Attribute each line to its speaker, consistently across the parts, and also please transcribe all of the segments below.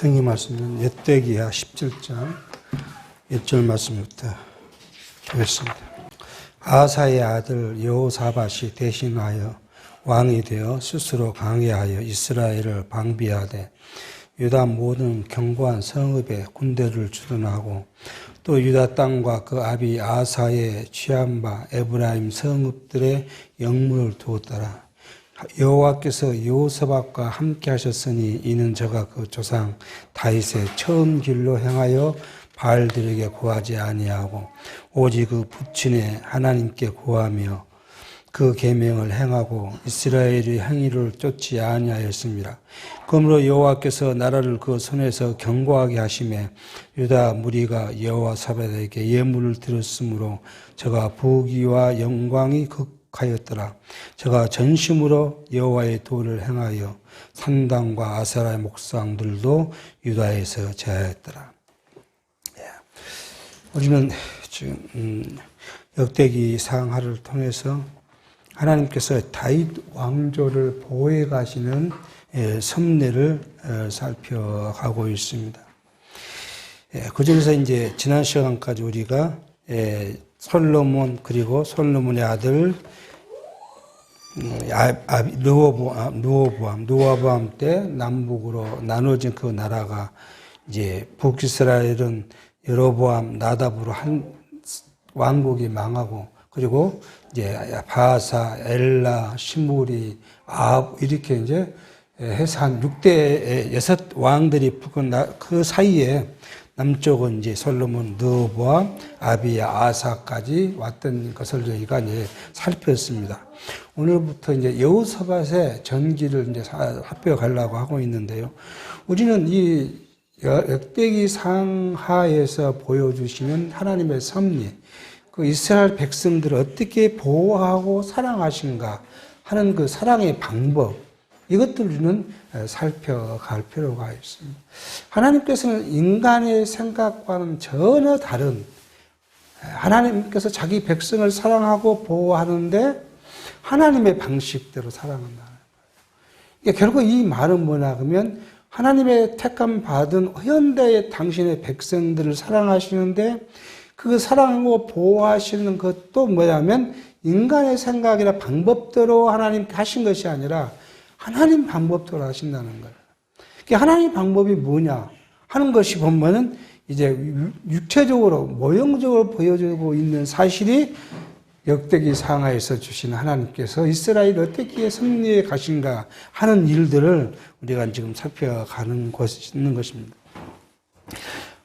Speaker 1: 성경 말씀은 엿되기야 17장 1절 말씀부터 보겠습니다. 아사의 아들 여호사밧이 대신하여 왕이 되어 스스로 강해하여 이스라엘을 방비하되 유다 모든 견고한 성읍에 군대를 주둔하고 또 유다 땅과 그 아비 아사의 취한 바 에브라임 성읍들의 영문을 두었더라. 여호와께서 여호사밧과 함께 하셨으니 이는 저가 그 조상 다윗의 처음 길로 행하여 바알들에게 구하지 아니하고 오직 그 부친의 하나님께 구하며 그 계명을 행하고 이스라엘의 행위를 쫓지 아니하였습니다. 그러므로 여호와께서 나라를 그 손에서 견고하게 하시매 유다 무리가 여호사밧에게 예물을 드렸으므로 저가 부귀와 영광이 극하였더라. 저가 전심으로 여호와의 도를 행하여 산당과 아세라의 목상들도 유다에서 제하였더라. 우리는 지금 역대기 상하를 통해서 하나님께서 다윗 왕조를 보호해 가시는 섭리를 살펴가고 있습니다. 그 중에서 이제 지난 시간까지 우리가 솔로몬 그리고 솔로몬의 아들 르호보암 때 남북으로 나눠진 그 나라가 이제 북이스라엘은 여로보암 나답으로 한 왕국이 망하고 그리고 이제 바사, 엘라, 시므리, 아합 이렇게 이제 해서 한 6대 6 왕들이 그 사이에 남쪽은 이제 솔로몬, 르호보암, 아비야, 아사까지 왔던 것을 저희가 이제 살폈습니다. 오늘부터 이제 여호사밧의 전기를 이제 살펴가려고 하고 있는데요. 우리는 이 역대기 상하에서 보여주시는 하나님의 섭리, 그 이스라엘 백성들을 어떻게 보호하고 사랑하신가 하는 그 사랑의 방법, 이것들을 우리는 살펴갈 필요가 있습니다. 하나님께서는 인간의 생각과는 전혀 다른, 하나님께서 자기 백성을 사랑하고 보호하는데 하나님의 방식대로 사랑한다는 거예요. 결국 이 말은 뭐냐 그러면 하나님의 택함 받은 현대의 당신의 백성들을 사랑하시는데 그 사랑하고 보호하시는 것도 뭐냐면 인간의 생각이나 방법대로 하나님께 하신 것이 아니라 하나님 방법대로 하신다는 거예요. 하나님 방법이 뭐냐 하는 것이 보면은 이제 육체적으로 모형적으로 보여주고 있는 사실이 역대기 상하에서 주신 하나님께서 이스라엘을 어떻게 섭리해 가신가 하는 일들을 우리가 지금 살펴가는 것이 있는 것입니다.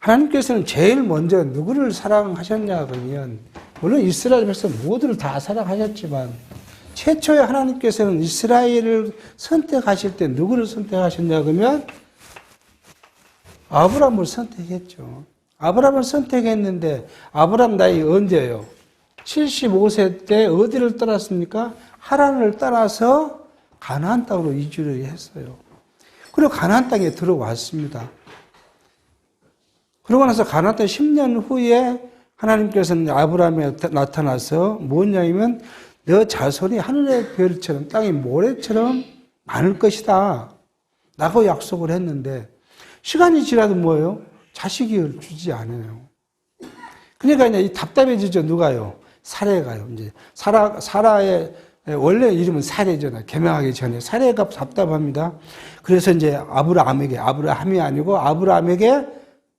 Speaker 1: 하나님께서는 제일 먼저 누구를 사랑하셨냐 그러면 물론 이스라엘 백성 모두를 다 사랑하셨지만 최초에 하나님께서는 이스라엘을 선택하실 때 누구를 선택하셨냐 그러면 아브라함을 선택했죠. 아브라함을 선택했는데 아브라함 나이 언제예요? 75세 때 어디를 떠났습니까? 하란을 떠나서 가나안 땅으로 이주를 했어요. 그리고 가나안 땅에 들어왔습니다. 그러고 나서 가나안 땅 10년 후에 하나님께서는 아브라함에 나타나서 뭐냐면 너 자손이 하늘의 별처럼 땅의 모래처럼 많을 것이다 라고 약속을 했는데 시간이 지나도 뭐예요? 자식을 주지 않아요. 그러니까 이제 답답해지죠. 누가요? 사레가요. 이제 사라의 원래 이름은 사레잖아요. 개명하기 전에 사레가 답답합니다. 그래서 이제 아브라함이 아니고 아브라함에게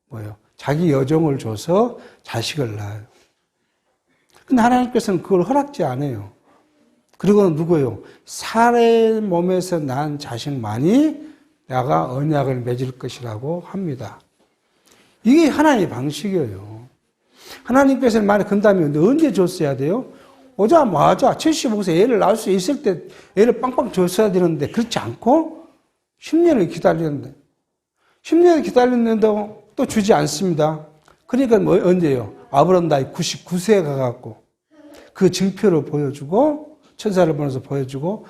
Speaker 1: 뭐예요? 자기 여종을 줘서 자식을 낳아요. 근데 하나님께서는 그걸 허락지 않아요. 그리고 누구예요? 사레의 몸에서 난 자식만이 내가 언약을 맺을 것이라고 합니다. 이게 하나님의 방식이에요. 하나님께서는 만약 그런다면 언제 줬어야 돼요? 오자마자 75세 애를 낳을 수 있을 때 애를 빵빵 줬어야 되는데 그렇지 않고 10년을 기다렸는데 10년을 기다렸는데도 또 주지 않습니다. 그러니까 뭐 언제요? 아브라함 나이 99세에 가갖고 그 증표를 보여주고 천사를 보내서 보여주고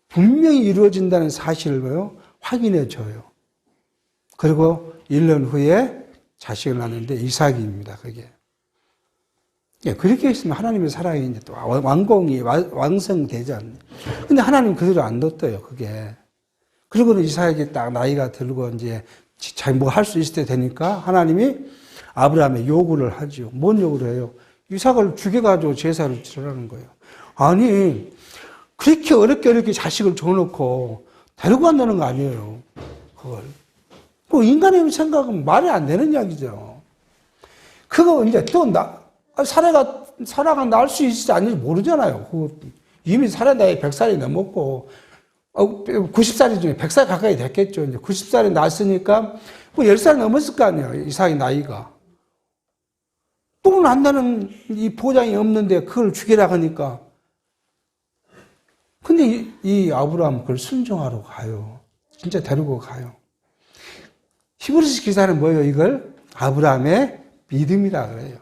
Speaker 1: 분명히 이루어진다는 사실을 확인해 줘요. 그리고 1년 후에 자식을 낳는데 이삭입니다. 그게. 그렇게 했으면 하나님의 사랑이 이제 또 완공이 완성되지 않나요? 근데 하나님 그대로 안 뒀어요. 그게. 그리고는 이삭이 딱 나이가 들고 이제 자기 뭐 할 수 있을 때 되니까 하나님이 아브라함의 요구를 하죠. 뭔 요구를 해요? 이삭을 죽여가지고 제사를 지르라는 거예요. 아니, 그렇게 어렵게 자식을 줘놓고 데리고 간다는 거 아니에요. 그걸. 그 인간의 생각은 말이 안 되는 이야기죠. 그거 이제 또 사라가 낳을 수 있을지 아닌지 모르잖아요. 그거 이미 사라 나이 100살이 넘었고, 90살이 중에 100살 가까이 됐겠죠. 이제 90살이 낳았으니까, 뭐 10살 넘었을 거 아니에요. 이삭의 나이가. 또 난다는 이 보장이 없는데 그걸 죽이라 하니까. 근데 이 아브라함 그걸 순종하러 가요. 진짜 데리고 가요. 히브리서 기사는 뭐예요? 이걸 아브라함의 믿음이라 그래요.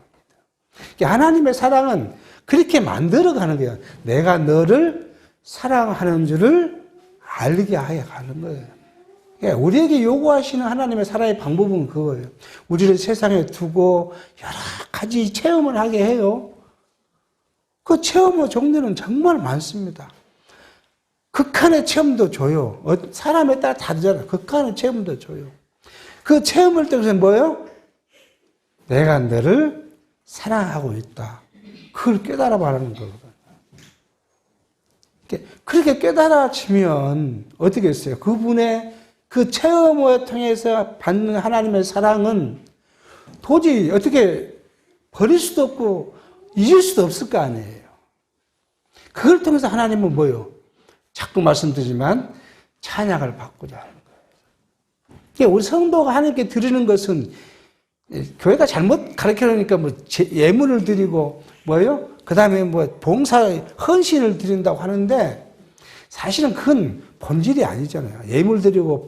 Speaker 1: 하나님의 사랑은 그렇게 만들어가는 거예요. 내가 너를 사랑하는 줄을 알게 하여 가는 거예요. 우리에게 요구하시는 하나님의 사랑의 방법은 그거예요. 우리를 세상에 두고 여러 가지 체험을 하게 해요. 그 체험의 종류는 정말 많습니다. 극한의 체험도 줘요. 사람에 따라 다르잖아요. 극한의 체험도 줘요. 그 체험을 통해서 뭐예요? 내가 너를 사랑하고 있다. 그걸 깨달아 말하는 거거든요. 그렇게 깨달아지면 어떻게 했어요? 그분의 그 체험을 통해서 받는 하나님의 사랑은 도저히 어떻게 버릴 수도 없고 잊을 수도 없을 거 아니에요. 그걸 통해서 하나님은 뭐예요? 자꾸 말씀드리지만 찬양을 받고자 하는 거예요. 우리 성도가 하나님께 드리는 것은 교회가 잘못 가르쳐놓으니까 뭐 예물을 드리고 뭐예요? 그 다음에 뭐 봉사 헌신을 드린다고 하는데 사실은 그건 본질이 아니잖아요. 예물 드리고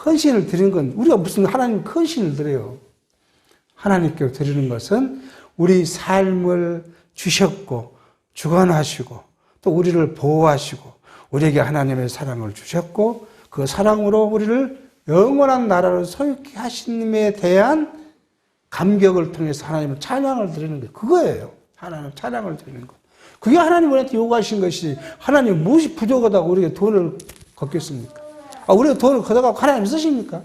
Speaker 1: 헌신을 드리는 건 우리가 무슨 하나님 헌신을 드려요. 하나님께 드리는 것은 우리 삶을 주셨고 주관하시고 또 우리를 보호하시고 우리에게 하나님의 사랑을 주셨고 그 사랑으로 우리를 영원한 나라로 소유케 하심에 대한 감격을 통해서 하나님을 찬양을 드리는 거예요. 그거예요. 하나님 찬양을 드리는 거. 그게 하나님 우리한테 요구하신 것이 하나님 무엇이 부족하다고 우리에게 돈을 걷겠습니까? 우리가 돈을 걷어가고 하나님 쓰십니까?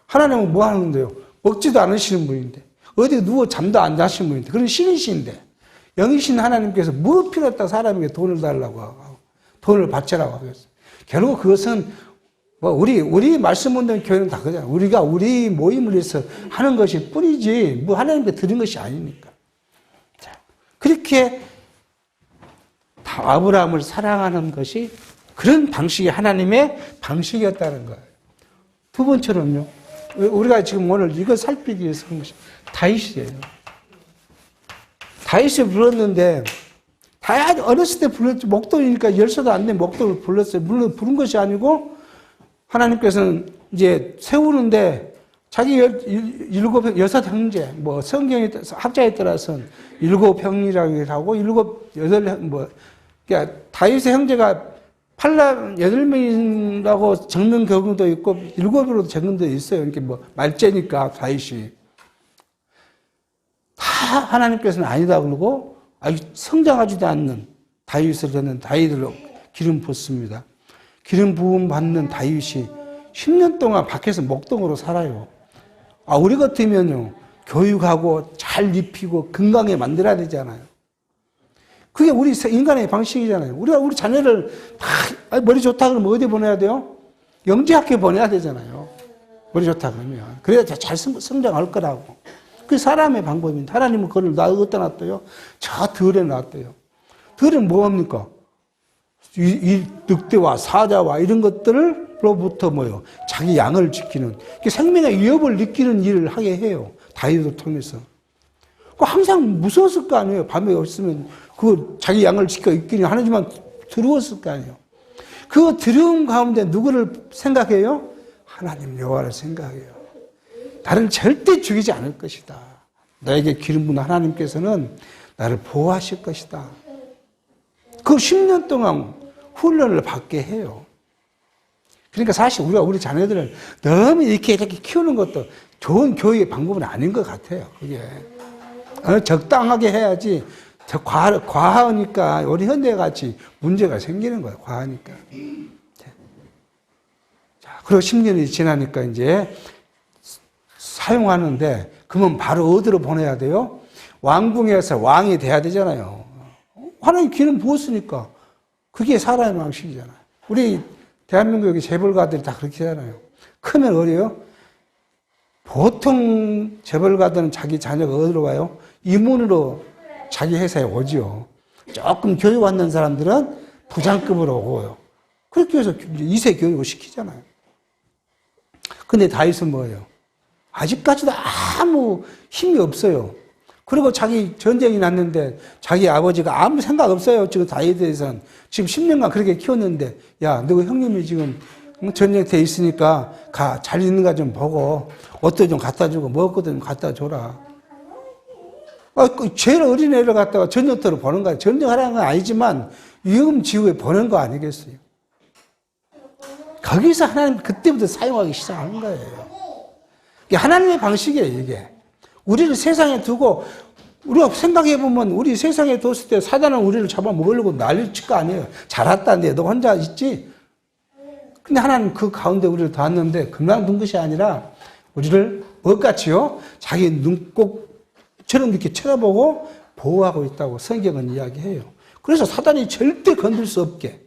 Speaker 1: 하나님은 뭐 하는데요? 먹지도 않으시는 분인데 어디 누워 잠도 안 자시는 분인데 그런 신이신데 영이신 하나님께서 뭐 필요했다 사람에게 돈을 달라고 하고 돈을 바치라고 하겠어요. 결국 그것은 뭐 우리 말씀 듣는 교회는 다 그러잖아요. 우리가 우리 모임을 위해서 하는 것이 뿐이지 뭐 하나님께 드린 것이 아니니까. 자, 그렇게 아브라함을 사랑하는 것이 그런 방식이 하나님의 방식이었다는 거예요. 두 번째로는요. 우리가 지금 오늘 이거 살피기 위해서 한 것이 다윗이에요. 다윗을 불렀는데 다윗 어렸을 때 불렀지 목동이니까 10살도 안 된 목동을 불렀어요. 물론 부른 것이 아니고 하나님께서는 이제 세우는데 자기 여섯 형제, 뭐 성경의 학자에 따라서는 7형이라고 하고 8 뭐 그러니까 다윗의 형제가 8명이라고 적는 경우도 있고 7으로 적는 데 있어요. 이렇게 뭐 말째니까 다윗이 다 하나님께서는 아니다 그러고 성장하지도 않는 다윗을 저는 다윗으로 기름 붓습니다. 기름 부음 받는 다윗이 10년 동안 밖에서 목동으로 살아요. 우리 같으면요, 교육하고 잘 입히고 건강하게 만들어야 되잖아요. 그게 우리 인간의 방식이잖아요. 우리 자녀를 다 머리 좋다 그러면 어디 보내야 돼요? 영재학교 보내야 되잖아요. 머리 좋다 그러면. 그래야 잘 성장할 거라고. 그게 사람의 방법입니다. 하나님은 그걸 어디다 놨대요? 저 들에 놨대요. 들은 뭐합니까? 이 늑대와 사자와 이런 것들로부터 뭐요? 자기 양을 지키는, 생명의 위협을 느끼는 일을 하게 해요. 다윗을 통해서. 항상 무서웠을 거 아니에요. 밤에 없으면 그 자기 양을 지켜 있기는 하지만 두려웠을 거 아니에요. 그 두려움 가운데 누구를 생각해요? 하나님 여호와를 생각해요. 나를 절대 죽이지 않을 것이다. 나에게 기름 부은 하나님께서는 나를 보호하실 것이다. 그 10년 동안 훈련을 받게 해요. 그러니까 사실 우리가 우리 자녀들을 너무 이렇게 키우는 것도 좋은 교육의 방법은 아닌 것 같아요. 그게 적당하게 해야지 과하니까 우리 현대같이 문제가 생기는 거예요. 과하니까. 자, 그리고 10년이 지나니까 이제 사용하는데, 그러면 바로 어디로 보내야 돼요? 왕궁에서 왕이 돼야 되잖아요. 하나님 기름 부었으니까. 그게 사람의 방식이잖아요. 우리 대한민국의 재벌가들이 다 그렇게 하잖아요. 크면 어려요? 보통 재벌가들은 자기 자녀가 어디로 가요? 이문으로 자기 회사에 오죠. 조금 교육 받는 사람들은 부장급으로 오고요. 그렇게 해서 2세 교육을 시키잖아요. 근데 다윗은 뭐예요? 아직까지도 아무 힘이 없어요. 그리고 자기 전쟁이 났는데 자기 아버지가 아무 생각 없어요. 지금 다윗에 대해서는. 지금 10년간 그렇게 키웠는데, 야, 너 형님이 지금 전쟁터에 있으니까 잘 있는가 좀 보고 옷도 좀 갖다 주고 먹을 것도 좀 갖다 줘라. 제일 어린 애를 갖다가 전쟁터로 보는 거야. 전쟁하라는 건 아니지만 위험지구에 보낸 거 아니겠어요? 거기서 하나님 그때부터 사용하기 시작하는 거예요. 이게 하나님의 방식이에요, 이게. 우리를 세상에 두고, 우리가 생각해보면, 우리 세상에 뒀을 때 사단은 우리를 잡아먹으려고 난리를 칠 거 아니에요. 잘 왔다는데 너 혼자 있지? 근데 하나님 그 가운데 우리를 뒀는데, 그냥 둔 것이 아니라, 우리를 뭐같이요? 자기 눈꼭처럼 이렇게 쳐다보고 보호하고 있다고 성경은 이야기해요. 그래서 사단이 절대 건들 수 없게.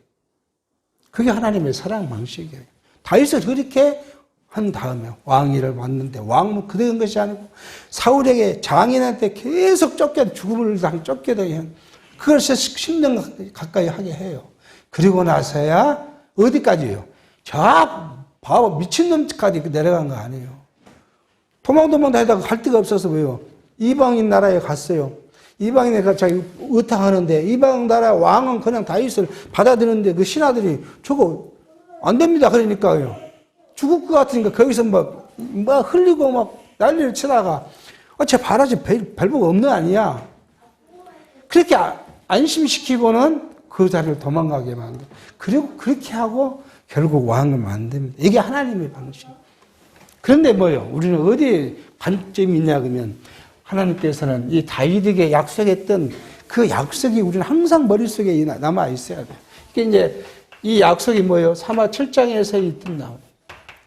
Speaker 1: 그게 하나님의 사랑 방식이에요. 다윗을 그렇게 한 다음에 왕위를 왔는데, 왕은 그런 것이 아니고 사울에게 장인한테 계속 죽음을 쫓겨도 그걸 10년 가까이 하게 해요. 그리고 나서야 어디까지요? 저 바보 미친놈까지 내려간 거 아니에요. 도망 다니다가 갈 데가 없어서 왜요? 이방인 나라에 갔어요. 이방인에 가서 자기 의탕하는데, 이방 나라 왕은 그냥 다윗을 받아들이는데 그 신하들이 저거 안 됩니다. 그러니까요. 죽을 것 같으니까 거기서 막 흘리고 막 난리를 치다가, 쟤 바라지 별복 없는 아니야. 그렇게 안심시키고는 그 자리를 도망가게 만들어. 그리고 그렇게 하고 결국 왕을 만듭니다. 이게 하나님의 방식. 그런데 뭐요? 우리는 어디에 관점이 있냐 그러면, 하나님께서는 이 다윗에게 약속했던 그 약속이 우리는 항상 머릿속에 남아 있어야 돼요. 이게 이제 이 약속이 뭐예요? 사마 7장에서 있던 나와요.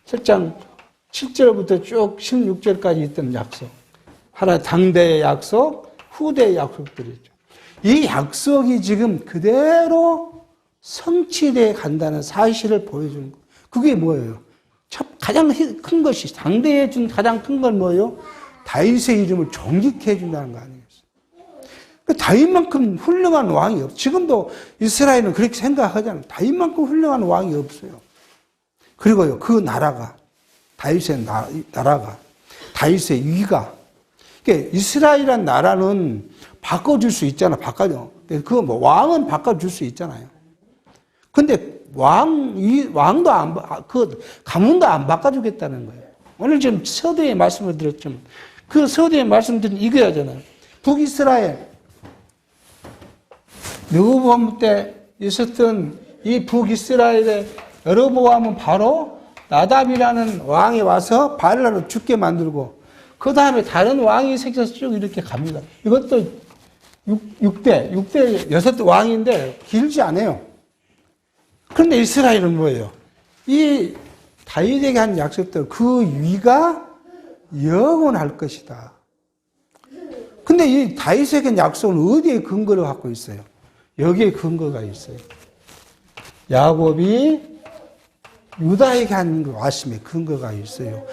Speaker 1: 7장 7절부터 쭉 16절까지 있던 약속. 하나 당대의 약속, 후대의 약속들이죠. 이 약속이 지금 그대로 성취되어 간다는 사실을 보여주는 거예요. 그게 뭐예요? 가장 큰 것이, 당대에 준 가장 큰 건 뭐예요? 다윗의 이름을 존귀케 해준다는 거 아니겠어요? 다윗만큼 훌륭한 왕이 없어요. 지금도 이스라엘은 그렇게 생각하잖아요. 다윗만큼 훌륭한 왕이 없어요. 그리고요, 그 나라가, 다윗의 나라가, 다윗의 위가, 그러니까 이스라엘이란 나라는 바꿔줄 수 있잖아, 바꿔줘. 그 왕은 바꿔줄 수 있잖아요. 근데 왕도 가문도 안 바꿔주겠다는 거예요. 오늘 지금 서두에 말씀을 드렸지만, 그 서두에 말씀드린 이거잖아요. 북이스라엘, 르호보암 때 있었던 이 북이스라엘의 여로보암은 바로 나답이라는 왕이 와서 바알을 죽게 만들고, 그 다음에 다른 왕이 생겨서 쭉 이렇게 갑니다. 이것도 6대 6 왕인데 길지 않아요. 그런데 이스라엘은 뭐예요? 이 다윗에게 한 약속대로 그 위가 영원할 것이다. 근데 이 다윗에게 약속은 어디에 근거를 갖고 있어요? 여기에 근거가 있어요. 야곱이 유다에게 한 말씀에 근거가 있어요.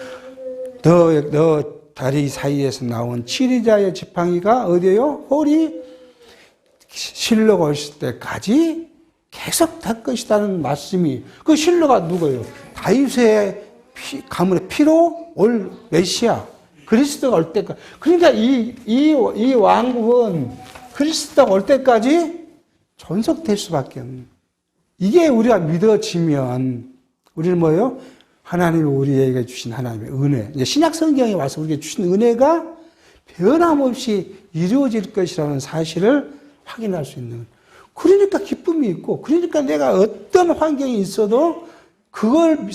Speaker 1: 너 다리 사이에서 나온 치리자의 지팡이가 어디에요? 홀이 실로가 오실 때까지 계속 될 것이라는 말씀이, 그 실로가 누구예요? 다윗의 가문의 피로 올 메시아, 그리스도가 올 때까지. 그러니까 이 왕국은 그리스도가 올 때까지 존속될 수밖에 없는. 이게 우리가 믿어지면 우리는 뭐예요? 하나님이 우리에게 주신 하나님의 은혜. 이제 신약 성경에 와서 우리에게 주신 은혜가 변함없이 이루어질 것이라는 사실을 확인할 수 있는. 그러니까 기쁨이 있고, 그러니까 내가 어떤 환경이 있어도 그걸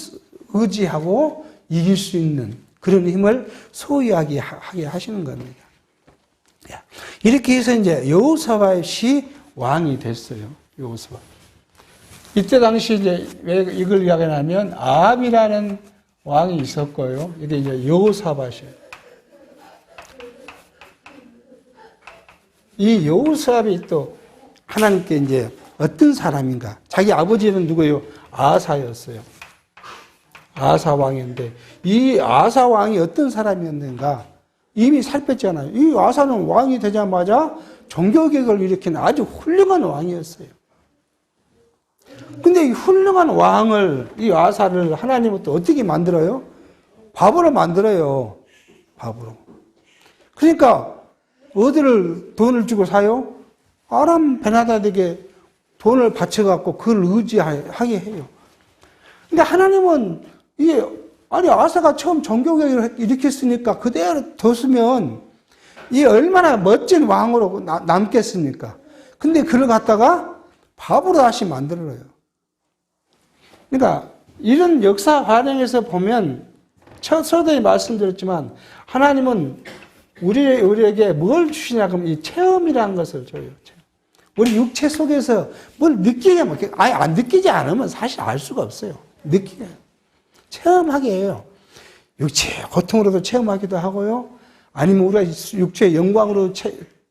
Speaker 1: 의지하고 이길 수 있는 그런 힘을 소유하게 하시는 겁니다. 이렇게 해서 이제 여호사밧이 왕이 됐어요. 여호사밧. 이때 당시 이제 왜 이걸 이야기하냐면 아합이라는 왕이 있었고요. 이게 이제 여호사밧이에요. 이 여호사밧이 또 하나님께 이제 어떤 사람인가? 자기 아버지는 누구예요? 아사였어요. 아사 왕이었는데 이 아사 왕이 어떤 사람이었는가? 이미 살폈잖아요. 이 아사는 왕이 되자마자 종교개혁을 일으킨 아주 훌륭한 왕이었어요. 근데 이 훌륭한 왕을, 이 아사를 하나님은 또 어떻게 만들어요? 바보로 만들어요. 바보로. 그러니까 어디를 돈을 주고 사요? 아람 베나다에게 돈을 바쳐갖고 그걸 의지하게 해요. 근데 하나님은 이게, 아니, 아사가 처음 종교개혁을 일으켰으니까 그대로 뒀으면 이 얼마나 멋진 왕으로 남겠습니까? 근데 그걸 갖다가 바보로 다시 만들어요. 그러니까 이런 역사 과정에서 보면 서두에 말씀드렸지만 하나님은 우리에게 뭘 주시냐 그러면 이 체험이라는 것을 줘요. 우리 육체 속에서 뭘 느끼게, 아예 안 느끼지 않으면 사실 알 수가 없어요. 느끼게. 체험하게 해요. 육체의 고통으로도 체험하기도 하고요. 아니면 우리가 육체의 영광으로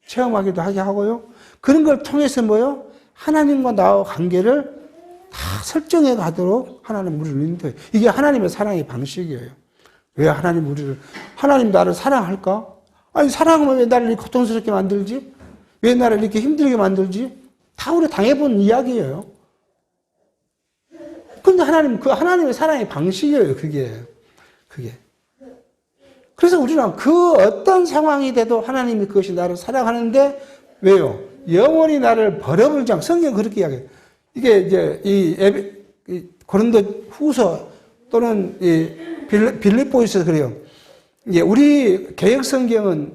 Speaker 1: 체험하기도 하게 하고요. 그런 걸 통해서 뭐요? 하나님과 나와 관계를 다 설정해 가도록 하나님 우리를 인도해요. 이게 하나님의 사랑의 방식이에요. 왜 하나님 나를 사랑할까? 아니, 사랑하면 왜 나를 이렇게 고통스럽게 만들지? 왜 나를 이렇게 힘들게 만들지? 다 우리 당해본 이야기예요. 근데 하나님의 사랑의 방식이에요, 그게. 그래서 우리는 그 어떤 상황이 돼도 하나님이 그것이 나를 사랑하는데, 왜요? 영원히 나를 버려버리지 않고, 성경 그렇게 이야기해요. 이게 이제, 이 고린도 후서 또는 이 빌립보에서 그래요. 이게 우리 개혁 성경은,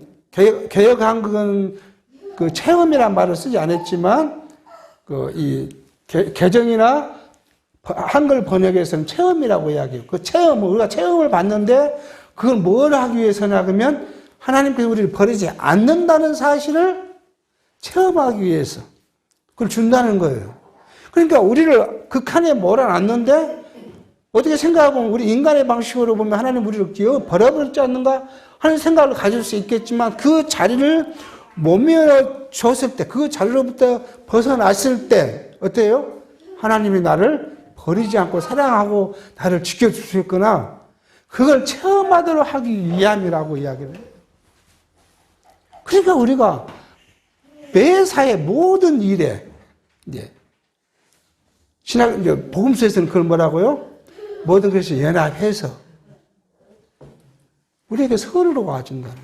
Speaker 1: 개혁 한국은 그 체험이라는 말을 쓰지 않았지만, 개정이나 한글 번역에서는 체험이라고 이야기해요. 그 우리가 체험을 받는데, 그걸 뭘 하기 위해서냐, 그러면 하나님께서 우리를 버리지 않는다는 사실을 체험하기 위해서 그걸 준다는 거예요. 그러니까 우리를 극한에 몰아놨는데, 어떻게 생각하면 우리 인간의 방식으로 보면 하나님 우리를 버려버리지 않는가 하는 생각을 가질 수 있겠지만, 그 자리를 못 밀어줬을 때, 그 자리로부터 벗어났을 때 어때요? 하나님이 나를 버리지 않고 사랑하고 나를 지켜주셨구나. 그걸 체험하도록 하기 위함이라고 이야기를 해요. 그러니까 우리가 매사의 모든 일에, 이제 복음서에서는 그걸 뭐라고요? 모든 것을 연합해서 우리에게 서로로 와준다는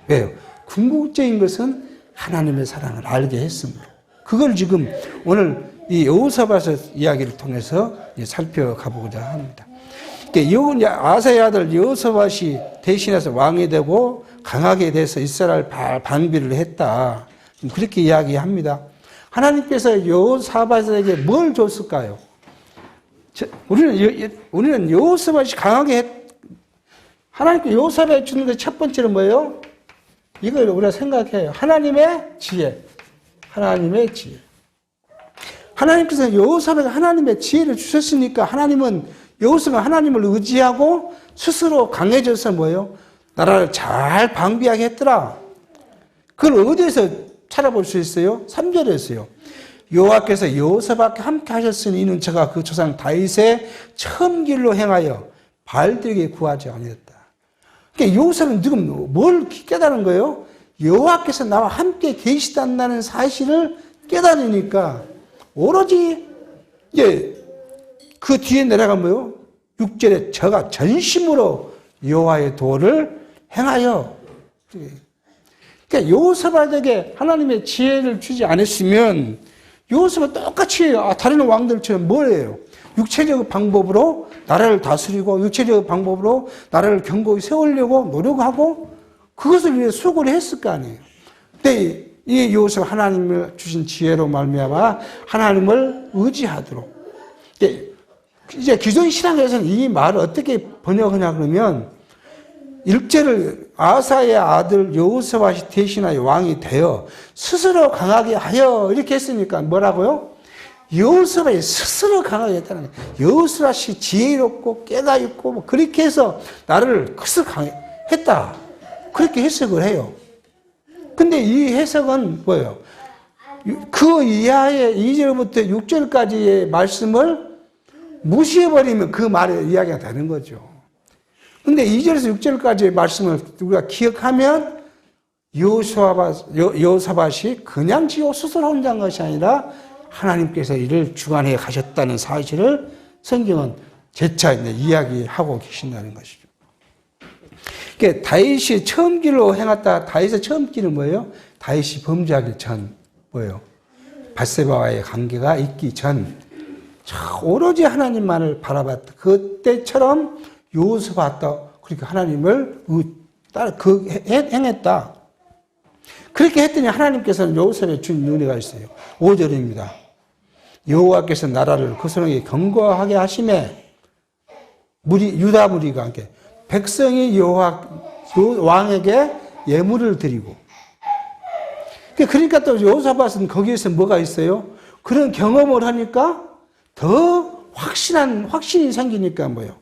Speaker 1: 거예요. 왜요? 궁극적인 것은 하나님의 사랑을 알게 했습니다. 그걸 지금 오늘 이 여호사밧의 이야기를 통해서 살펴가보고자 합니다. 아사의 아들 여호사밧이 대신해서 왕이 되고 강하게 돼서 이스라엘 방비를 했다. 그렇게 이야기합니다. 하나님께서 여호사밧에게 뭘 줬을까요? 우리는 여호사밧이 강하게 하나님께 여호사밧이 주는 게 첫 번째는 뭐예요? 이걸 우리가 생각해요. 하나님의 지혜. 하나님께서 여호사밧에게 하나님의 지혜를 주셨으니까 여호사밧은 하나님을 의지하고 스스로 강해져서 뭐예요? 나라를 잘 방비하게 했더라. 그걸 어디에서 찾아볼 수 있어요? 3절에서요. 여호와께서 여호사밧과 함께 하셨으니 이는 저가 그 조상 다윗의 처음 길로 행하여 바알들에게 구하지 아니었다. 그러니까 여호사밧은 지금 뭘 깨달은 거예요? 여호와께서 나와 함께 계시단다는 사실을 깨달으니까 오로지 그 뒤에 내려가면 뭐요? 6절에 저가 전심으로 여호와의 도를 행하여. 그러니까 여호사밧에게 하나님의 지혜를 주지 않았으면 여호사밧 똑같이 다른 왕들처럼 뭘 해요? 육체적 방법으로 나라를 다스리고 육체적 방법으로 나라를 견고히 세우려고 노력하고 그것을 위해 수고를 했을 거 아니에요. 근데 이 여호사밧 하나님을 주신 지혜로 말미암아 하나님을 의지하도록. 이제 기존 신학에서는 이 말을 어떻게 번역하냐 그러면 1절을 아사의 아들 여호사밧이 대신하여 왕이 되어 스스로 강하게 하여 이렇게 했으니까 뭐라고요? 여호수아가 스스로 강하게 했다는 거예요. 여호수아씨 지혜롭고 깨가 있고 뭐 그렇게 해서 나를 스스로 강했다. 그렇게 해석을 해요. 근데 이 해석은 뭐예요? 그 이하의 2절부터 6절까지의 말씀을 무시해버리면 그 말의 이야기가 되는 거죠. 근데 2절에서 6절까지의 말씀을 우리가 기억하면 여호사밧이 그냥 지어 스스로 혼자 한 것이 아니라 하나님께서 이를 주관해 가셨다는 사실을 성경은 재차 이야기하고 계신다는 것이죠. 그러니까 다윗이 처음 길로 행했다. 다윗의 처음 길은 뭐예요? 다윗이 범죄하기 전 뭐예요? 밧세바와의 관계가 있기 전 오로지 하나님만을 바라봤다. 그때처럼 여호사밧도 그렇게 하나님을 행했다. 그렇게 했더니 하나님께서는 여호사밧에 준 은혜가 있어요. 5절입니다. 여호와께서 나라를 그 손에게 견고하게 하심에 유다 무리가 함께 백성이 여호와 왕에게 예물을 드리고 그러니까 또 여호사밧은 거기에서 뭐가 있어요? 그런 경험을 하니까 더 확신이 생기니까 뭐예요?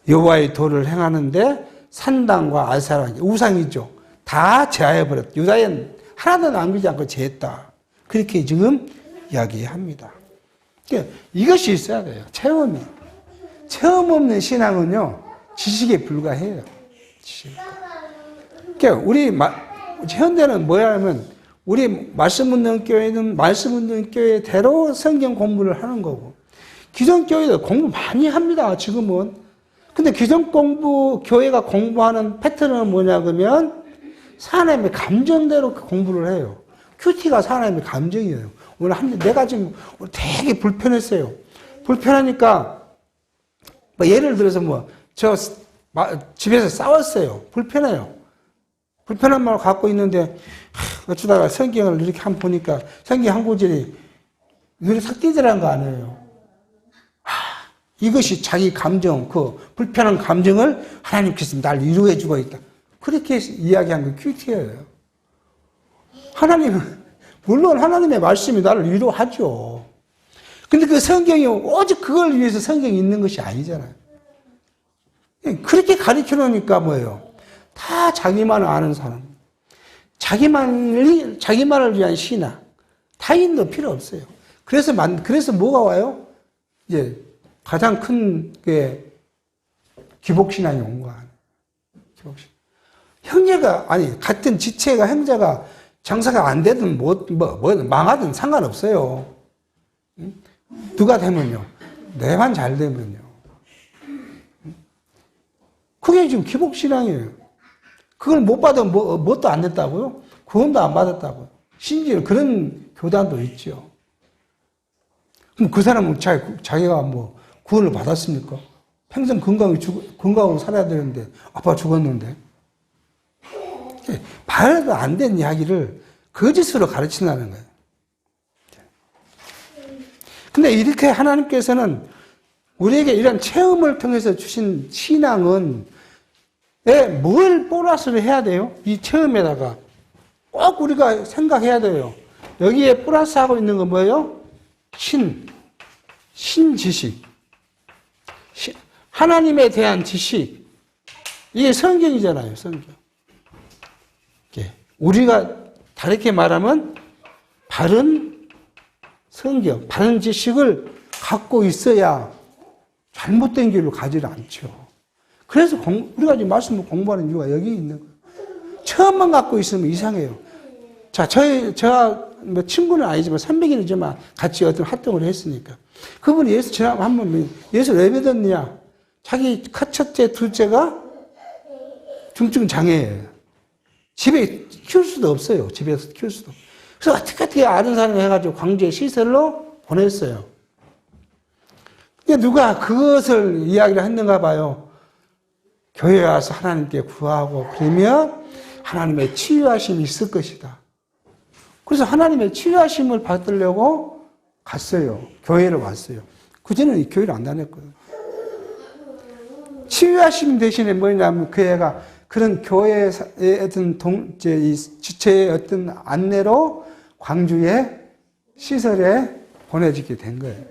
Speaker 1: 여호와의 도를 행하는데 산당과 아세라 우상이죠. 다 제하해버렸다. 유다엔 하나도 남기지 않고 제했다. 그렇게 지금 이야기합니다. 그러니까 이것이 있어야 돼요. 체험 없는 신앙은요, 지식에 불과해요. 그러니까 우리 현대는 뭐야 하면, 우리 말씀 묻는 교회는 말씀 묻는 교회대로 성경 공부를 하는 거고, 기존 교회도 공부 많이 합니다, 지금은. 근데 기존 교회가 공부하는 패턴은 뭐냐, 그러면, 사람의 감정대로 공부를 해요. 큐티가 사람의 감정이에요. 오늘 내가 지금 되게 불편했어요. 불편하니까, 예를 들어서 집에서 싸웠어요. 불편해요. 불편한 마음을 갖고 있는데, 어쩌다가 성경을 이렇게 한번 보니까, 성경 한 구절이 눈에 싹 띄더라는 거 아니에요. 이것이 자기 감정, 그 불편한 감정을 하나님께서 날 위로해주고 있다. 그렇게 이야기한 게 큐티예요. 물론 하나님의 말씀이 나를 위로하죠. 근데 그 성경이 오직 그걸 위해서 성경이 있는 것이 아니잖아요. 그렇게 가르쳐 놓으니까 뭐예요? 다 자기만을 아는 사람. 자기만을 위한 신앙. 타인도 필요 없어요. 그래서 뭐가 와요? 이제 가장 큰 게 기복신앙이 온 거 아니에요. 기복신앙. 같은 지체가 형제가 장사가 안 되든 망하든 상관없어요. 누가 되면요. 내만 잘 되면요. 그게 지금 기복신앙이에요. 그걸 못 받으면 뭣도 안 됐다고요? 구원도 안 받았다고요. 심지어 그런 교단도 있죠. 그럼 그 사람은 자기가 구원을 받았습니까? 평생 건강하고 살아야 되는데, 아빠 죽었는데. 말도 안 된 이야기를 거짓으로 가르친다는 거예요. 근데 이렇게 하나님께서는 우리에게 이런 체험을 통해서 주신 신앙은 뭘 보너스를 해야 돼요? 이 체험에다가 꼭 우리가 생각해야 돼요. 여기에 플러스하고 있는 건 뭐예요? 신지식. 하나님에 대한 지식. 이게 성경이잖아요, 성경. 우리가 다르게 말하면 바른 성경, 바른 지식을 갖고 있어야 잘못된 길로 가지를 않죠. 그래서 우리가 지금 말씀을 공부하는 이유가 여기 있는 거예요. 처음만 갖고 있으면 이상해요. 자, 제가 친구는 아니지만 선배이지만 같이 어떤 활동을 했으니까. 그분이 예수 지나고 한번 예수 왜 믿었느냐? 자기 첫째, 둘째가 중증 장애예요. 집에 키울 수도 없어요. 집에서 키울 수도. 그래서 어떻게 아는 사람을 해가지고 광주에 시설로 보냈어요. 근데 누가 그것을 이야기를 했는가 봐요. 교회에 와서 하나님께 구하고 그러면 하나님의 치유하심이 있을 것이다. 그래서 하나님의 치유하심을 받으려고 갔어요. 교회를 왔어요. 그전에는 이 교회를 안 다녔거든요. 치유하심 대신에 뭐냐면 그 애가 그런 교회의 어떤 지체의 어떤 안내로 광주의 시설에 보내지게 된 거예요.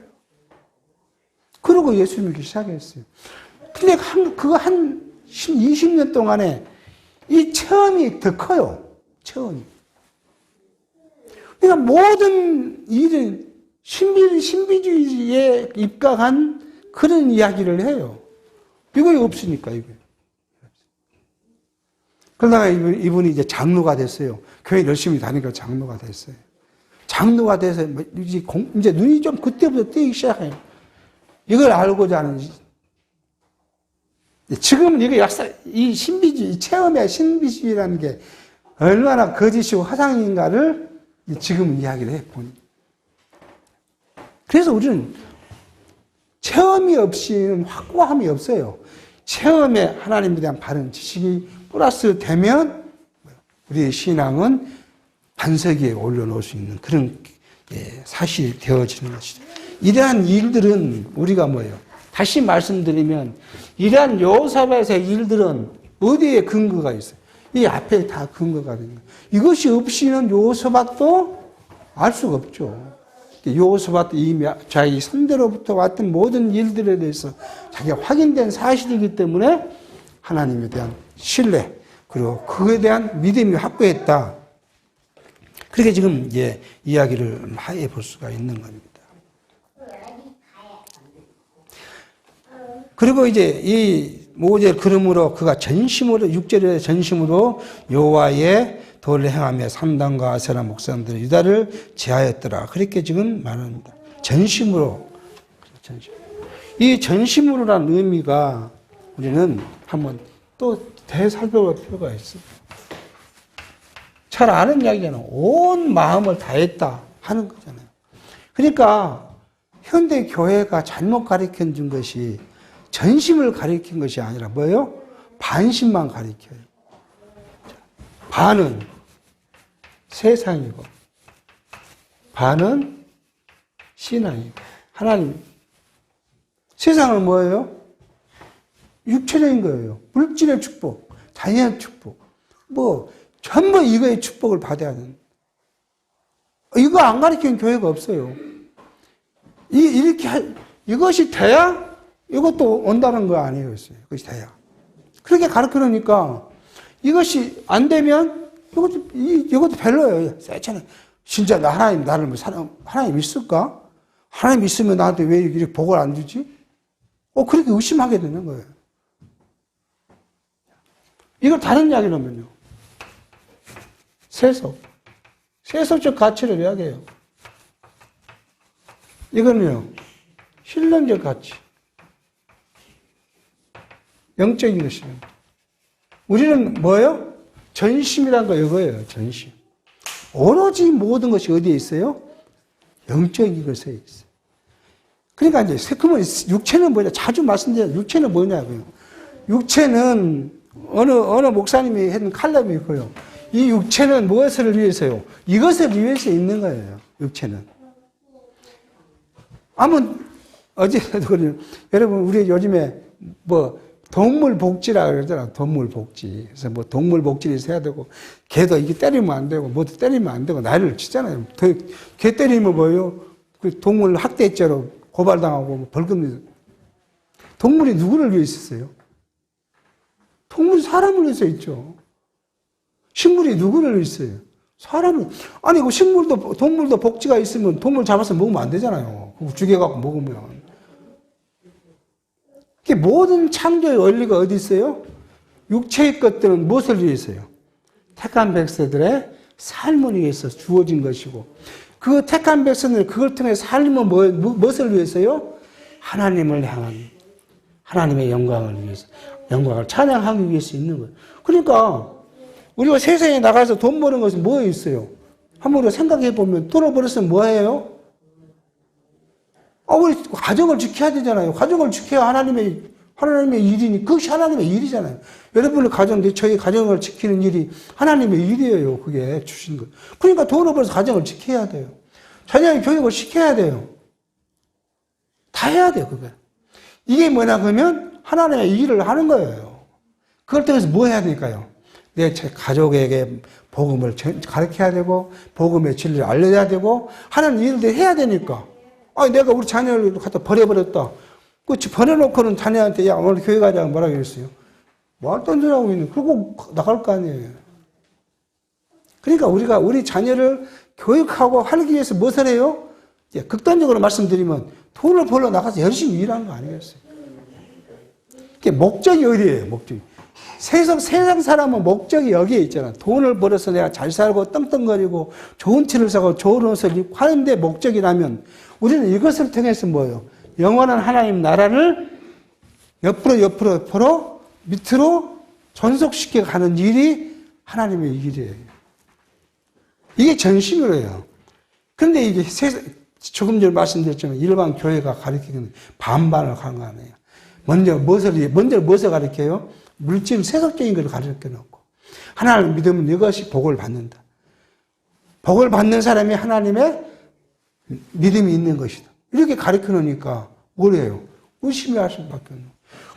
Speaker 1: 그러고 예수 믿기 시작했어요. 근데 그거 한 20년 동안에 이 체험이 더 커요. 체험이. 그러니까 모든 일은 신비주의에 입각한 그런 이야기를 해요. 이거 없으니까, 이거. 그러다가 이분이 이제 장로가 됐어요. 교회 열심히 다니니까 장로가 됐어요. 장로가 돼서 이제 눈이 좀 그때부터 뜨기 시작해요. 이걸 알고자 하는. 지금은 이게 이 신비주의, 이 체험의 신비주의라는 게 얼마나 거짓이고 화상인가를 지금 이야기를 해 보니. 그래서 우리는 체험이 없이는 확고함이 없어요. 체험에 하나님에 대한 바른 지식이 플러스 되면 우리의 신앙은 반석 위에 올려놓을 수 있는 그런 사실이 되어지는 것이죠. 이러한 일들은 우리가 뭐예요? 다시 말씀드리면 이러한 여호사밧의 일들은 어디에 근거가 있어요? 이 앞에 다 근거가 되는 거예요. 이것이 없이는 여호사밧도 알 수가 없죠. 여호사밧도 이미 자기 선대로부터 왔던 모든 일들에 대해서 자기가 확인된 사실이기 때문에 하나님에 대한 신뢰 그리고 그에 대한 믿음이 확고했다. 그렇게 지금 이제 이야기를 해 볼 수가 있는 겁니다. 그리고 이제 이 5절 그러므로 그가 전심으로 6절에 전심으로 여호와의 도를 행하며 삼당과 아세라 목사님들 유다를 제하였더라. 그렇게 지금 말합니다. 전심으로. 이 전심으로라는 의미가 우리는 한번 또 되살펴볼 필요가 있어요. 잘 아는 이야기잖아요. 온 마음을 다했다 하는 거잖아요. 그러니까 현대 교회가 잘못 가르쳐 준 것이 전심을 가리킨 것이 아니라 뭐예요? 반심만 가리켜요. 반은 세상이고 반은 신앙이고 하나님. 세상은 뭐예요? 육체적인 거예요. 물질의 축복, 자연의 축복. 뭐 전부 이거의 축복을 받아야 되는. 이거 안 가르치는 교회가 없어요. 이것이 돼야 이것도 온다는 거 아니에요. 그것이 돼야. 그렇게 가르치니까 이것이 안 되면 이것도 별로예요. 세차는 진짜 하나님 나를 하나님 있을까? 하나님 있으면 나한테 왜 이렇게 복을 안 주지? 그렇게 의심하게 되는 거예요. 이걸 다른 이야기로 하면요. 세속적 가치를 이야기해요. 이거는요. 신론적 가치. 영적인 것이에요. 우리는 뭐예요? 전심이라는 거 이거예요. 전심. 오로지 모든 것이 어디에 있어요? 영적인 것에 있어요. 그러니까 이제 그러면 육체는 뭐냐? 자주 말씀드려요. 육체는 뭐냐고요. 육체는 어느 목사님이 했던 칼럼이 있고요. 이 육체는 무엇을 위해서요? 이것을 위해서 있는 거예요. 육체는. 어제도 그래요. 여러분 우리 요즘에 동물 복지라 그러잖아. 동물 복지. 그래서 동물 복지를 해야 되고, 개도 이게 때리면 안 되고, 뭐도 때리면 안 되고, 난리를 치잖아요. 개 때리면 뭐예요? 그 동물 학대죄로 고발당하고 벌금. 동물이 누구를 위해 있었어요? 동물이 사람을 위해서 있죠. 식물이 누구를 위해 있어요? 사람을. 아니, 동물도 복지가 있으면 동물 잡아서 먹으면 안 되잖아요. 죽여갖고 먹으면. 모든 창조의 원리가 어디 있어요? 육체의 것들은 무엇을 위해서요? 택한 백성들의 삶을 위해서 주어진 것이고, 그 택한 백성들 그걸 통해 삶은 무엇을 위해서요? 하나님을 향한 하나님의 영광을 위해서, 영광을 찬양하기 위해서 있는 거예요. 그러니까 우리가 세상에 나가서 돈 버는 것은 뭐에 있어요? 한번 생각해 보면 돈을 벌었으면 뭐예요? 우리 가정을 지켜야 되잖아요. 가정을 지켜야 하나님의 일이니, 그것이 하나님의 일이잖아요. 여러분의 가정, 저희 가정을 지키는 일이 하나님의 일이에요. 그게 주신 거. 그러니까 돈을 벌어서 가정을 지켜야 돼요. 자녀의 교육을 시켜야 돼요. 다 해야 돼요, 그게. 이게 뭐냐, 그러면 하나님의 일을 하는 거예요. 그걸 통해서 뭐 해야 되니까요? 내 가족에게 복음을 가르쳐야 되고, 복음의 진리를 알려야 되고, 하는 일들 해야 되니까. 아니, 내가 우리 자녀를 갖다 버려버렸다. 그렇지, 버려놓고는 자녀한테, 야, 오늘 교회 가자고 뭐라고 그랬어요? 뭐 할 던지라고 있는, 그러고 나갈 거 아니에요. 그러니까 우리가 우리 자녀를 교육하고 하기 위해서 무엇을 해요? 극단적으로 말씀드리면 돈을 벌러 나가서 열심히 일하는 거 아니겠어요? 그게 목적이 어디예요, 목적이? 세상 사람은 목적이 여기에 있잖아. 돈을 벌어서 내가 잘 살고 떵떵거리고 좋은 차를 사고 좋은 옷을 입고 하는데 목적이라면 우리는 이것을 통해서 뭐예요? 영원한 하나님 나라를 옆으로 밑으로 전속시켜 가는 일이 하나님의 일이에요. 이게 전심이에요. 그런데 이게 조금 전에 말씀드렸지만 일반 교회가 가르치는 반반을 강요하네요. 먼저 무엇을 가르쳐요? 물질, 세속적인 걸 가르쳐 놓고 하나님을 믿으면 이것이 복을 받는다. 복을 받는 사람이 하나님의 믿음이 있는 것이다. 이렇게 가르쳐 놓으니까 뭐래요? 의심이 할 수밖에 없는.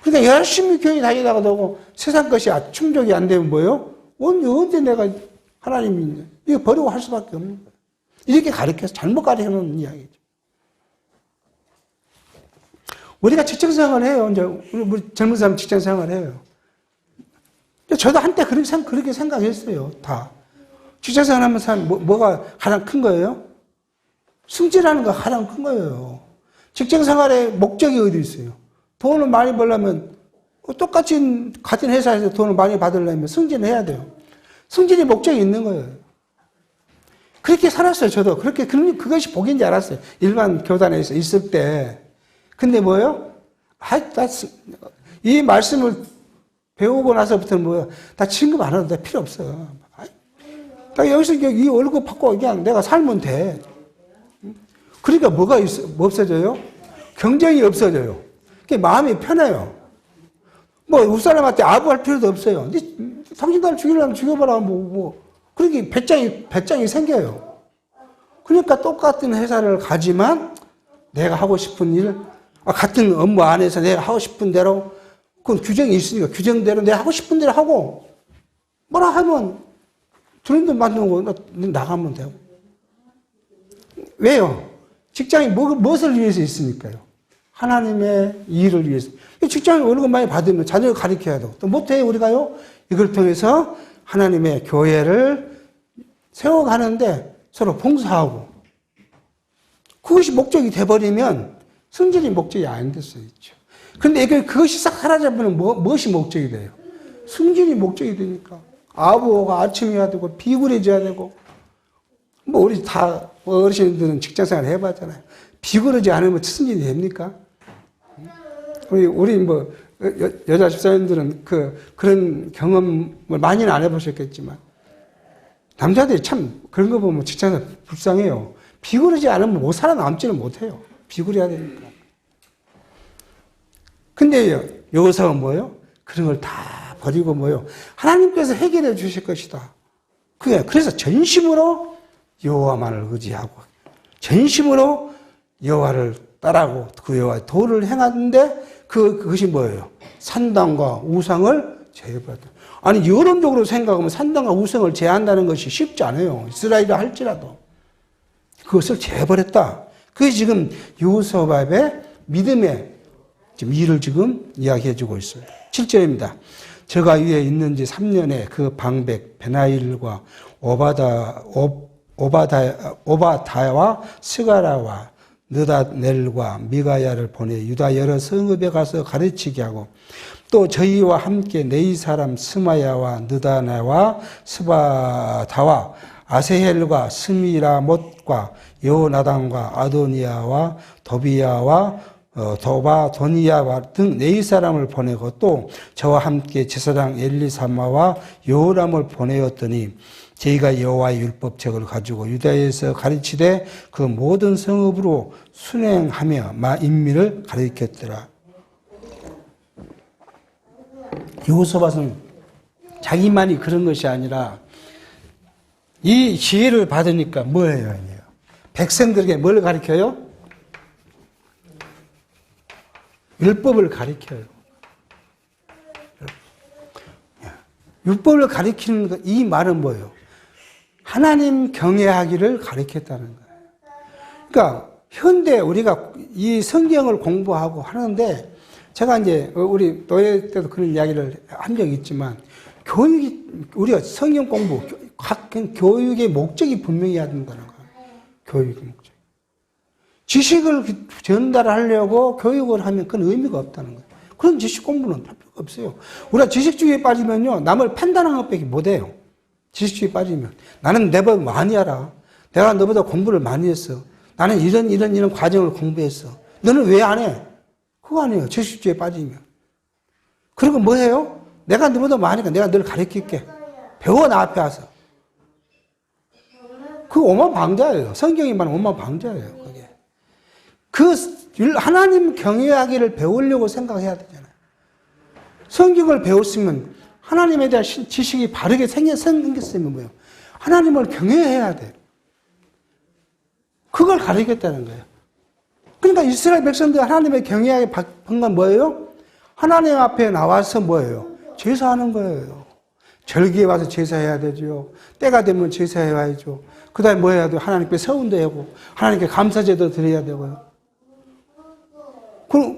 Speaker 1: 그러니까 열심히 교회 다니다가도 세상 것이 충족이 안 되면 뭐예요? 언제 내가 하나님이 있냐? 이거 버리고 할 수밖에 없는 거예요. 이렇게 가르쳐서 잘못 가르쳐 놓는 이야기죠. 우리가 직장생활을 해요. 이제 우리 젊은 사람 직장생활을 해요. 저도 한때 그렇게 생각했어요. 다. 직장생활 하면 뭐가 가장 큰 거예요? 승진하는 거 가장 큰 거예요. 직장생활의 목적이 어디 있어요? 돈을 많이 벌려면 똑같이 같은 회사에서 돈을 많이 받으려면 승진을 해야 돼요. 승진의 목적이 있는 거예요. 그렇게 살았어요, 저도. 그것이 복인 줄 알았어요. 일반 교단에서 있을 때. 근데 뭐예요? 이 말씀을 배우고 나서부터는 뭐예요? 나 진급 안 해도 돼. 필요 없어. 나 여기서 이 월급 받고 그냥 내가 살면 돼. 그러니까 뭐 없어져요? 경쟁이 없어져요. 그게 마음이 편해요. 뭐, 윗사람한테 아부할 필요도 없어요. 당신 날 죽이려면 죽여봐라. 그렇게 배짱이 생겨요. 그러니까 똑같은 회사를 가지만 내가 하고 싶은 일, 같은 업무 안에서 내가 하고 싶은 대로, 그건 규정이 있으니까 규정대로 내가 하고 싶은 대로 하고, 뭐라 하면 드림도 만드는 거 나가면 되고. 왜요? 직장이 무엇을 위해서 있으니까요? 하나님의 일을 위해서. 직장에 월급 많이 받으면 자녀를 가르쳐야 되고, 또 못해요, 우리가요? 이걸 통해서 하나님의 교회를 세워가는데 서로 봉사하고, 그것이 목적이 돼버리면 승진이 목적이 안 될 수 있죠. 근데 그것이 싹 사라져버리면 무엇이 목적이 돼요? 승진이 목적이 되니까. 아부가 아침해야 되고, 비굴해져야 되고, 우리 다 어르신들은 직장생활 해봤잖아요. 비굴하지 않으면 승진이 됩니까? 우리 여자 집사님들은 그런 경험을 많이는 안 해보셨겠지만, 남자들이 참 그런 거 보면 직장에서 불쌍해요. 비굴하지 않으면 살아남지는 못해요. 비굴해야 되니까. 근데 여기서 뭐예요? 그런 걸 다 버리고 뭐예요? 하나님께서 해결해 주실 것이다. 그래서 전심으로 여호와만을 의지하고, 전심으로 여호와를 따라하고 그 여호와의 도를 행하는데 그것이 뭐예요? 산당과 우상을 제거하다. 아니, 여론적으로 생각하면 산당과 우상을 제한다는 것이 쉽지 않아요. 이스라엘이 할지라도. 그것을 제버렸다. 그게 지금 여호사밧의 믿음의 지금 일을 지금 이야기해 주고 있습니다. 7절입니다. 저가 위에 있는 지 3년에 그 방백 베나일과 오바다와 스가라와 느다넬과 미가야를 보내 유다 여러 성읍에 가서 가르치게 하고, 또 저희와 함께 네이 사람 스마야와 느다나와 스바다와 아세헬과 스미라못과 여호나단과 아도니아와 도비야와 도바도니아 등 네이 사람을 보내고, 또 저와 함께 제사장 엘리사마와 여호람을 보내었더니 저희가 여호와의 율법책을 가지고 유다에서 가르치되 그 모든 성읍으로 순행하며 인민을 가르쳤더라. 여호사밧은 자기만이 그런 것이 아니라 이 지혜를 받으니까 뭐예요? 백성들에게 뭘 가르쳐요? 율법을 가르쳐요. 율법을 가르치는 것, 이 말은 뭐예요? 하나님 경외하기를 가르쳤다는 거예요. 그러니까 현대 우리가 이 성경을 공부하고 하는데 제가 이제 우리 노예 때도 그런 이야기를 한 적이 있지만 우리가 성경 공부, 각 교육의 목적이 분명히 해야 된다는 거예요. 교육의 목적. 지식을 전달하려고 교육을 하면 그건 의미가 없다는 거예요. 그런 지식 공부는 할 필요가 없어요. 우리가 지식주의에 빠지면요, 남을 판단하는 것밖에 못해요. 지식주의에 빠지면. 나는 내보다 많이 알아. 내가 너보다 공부를 많이 했어. 나는 이런 과정을 공부했어. 너는 왜 안 해? 그거 아니에요. 지식주의에 빠지면. 그리고 뭐 해요? 내가 너보다 많으니까 내가 너를 가르칠게. 배워, 나 앞에 와서. 그 오만방자예요. 성경이 말하는 오만방자예요. 그게. 하나님 경외하기를 배우려고 생각해야 되잖아요. 성경을 배웠으면 하나님에 대한 지식이 바르게 생겼으면 뭐예요? 하나님을 경외해야 돼. 그걸 가르치겠다는 거예요. 그러니까 이스라엘 백성들 하나님의 경외하게 한 건 뭐예요? 하나님 앞에 나와서 뭐예요? 제사하는 거예요. 절기에 와서 제사해야 되죠. 때가 되면 제사해야죠. 그 다음에 뭐 해야 돼요? 하나님께 서운도 하고 하나님께 감사제도 드려야 되고요.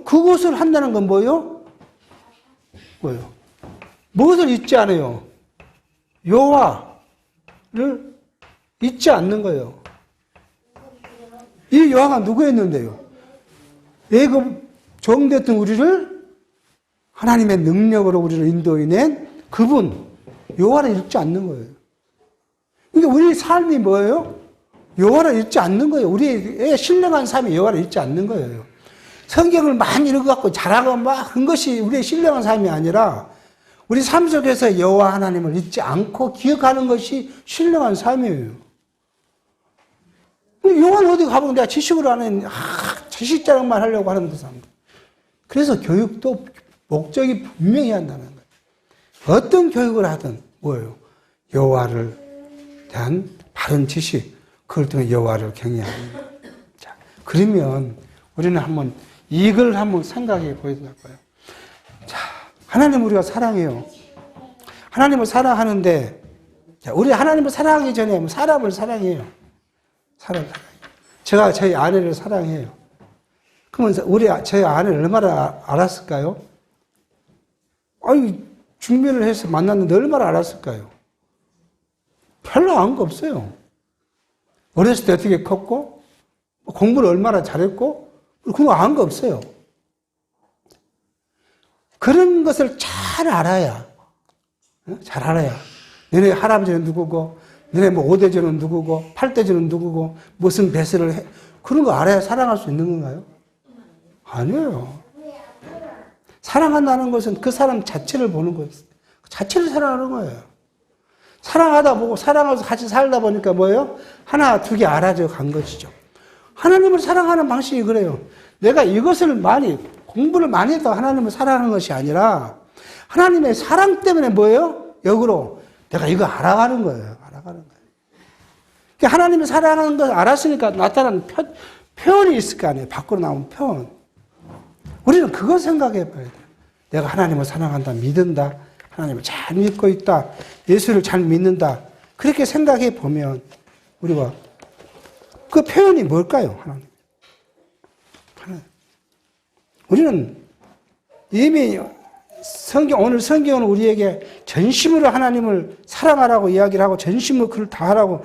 Speaker 1: 그것을 한다는 건 뭐예요? 뭐예요? 무엇을 잊지 않아요? 여호와를 잊지 않는 거예요. 이 여호와가 누구였는데요? 애굽 종됐던 우리를 하나님의 능력으로 우리를 인도해낸 그분, 여호와를 잊지 않는 거예요. 그러니까 우리 삶이 뭐예요? 여호와를 잊지 않는 거예요. 우리의 신령한 삶이 여호와를 잊지 않는 거예요. 성경을 많이 읽어갖고 잘하고 막 한 것이 우리의 신령한 삶이 아니라 우리 삶 속에서 여호와 하나님을 잊지 않고 기억하는 것이 신령한 삶이에요. 여호와는 어디 가보면 내가 지식으로 하는 지식 자랑만 하려고 하는 데서 그래서 교육도 목적이 분명히 한다는 거예요. 어떤 교육을 하든 뭐예요? 여호와를 대한 바른 지식, 그걸 통해 여호와를 경외하는 거예요. 자, 그러면 우리는 이걸 한번 생각해 보여야 될 거예요. 자, 하나님 우리가 사랑해요. 하나님을 사랑하는데, 자, 우리 하나님을 사랑하기 전에 사람을 사랑해요. 제가 저희 아내를 사랑해요. 그러면 저희 아내를 얼마나 알았을까요? 중매를 해서 만났는데 얼마나 알았을까요? 별로 안 거 없어요. 어렸을 때 어떻게 컸고, 공부를 얼마나 잘했고, 그런 거 안 거 없어요. 그런 것을 잘 알아야. 너네 할아버지는 누구고, 너네 오대전은 누구고, 팔대전은 누구고, 무슨 배설을 해. 그런 거 알아야 사랑할 수 있는 건가요? 아니에요. 사랑한다는 것은 그 사람 자체를 보는 거예요. 자체를 사랑하는 거예요. 사랑하다 보고, 사랑하면서 같이 살다 보니까 뭐예요? 하나, 두 개 알아져 간 것이죠. 하나님을 사랑하는 방식이 그래요. 내가 이것을 공부를 많이 해서 하나님을 사랑하는 것이 아니라, 하나님의 사랑 때문에 뭐예요? 역으로, 내가 이거 알아가는 거예요. 그러니까 하나님을 사랑하는 걸 알았으니까 나타나는 표현이 있을 거 아니에요. 밖으로 나온 표현. 우리는 그거 생각해 봐야 돼요. 내가 하나님을 사랑한다, 믿는다, 하나님을 잘 믿고 있다, 예수를 잘 믿는다. 그렇게 생각해 보면 우리가 그 표현이 뭘까요? 하나님. 우리는 이미 오늘 성경은 우리에게 전심으로 하나님을 사랑하라고 이야기를 하고 전심으로 그를 다하라고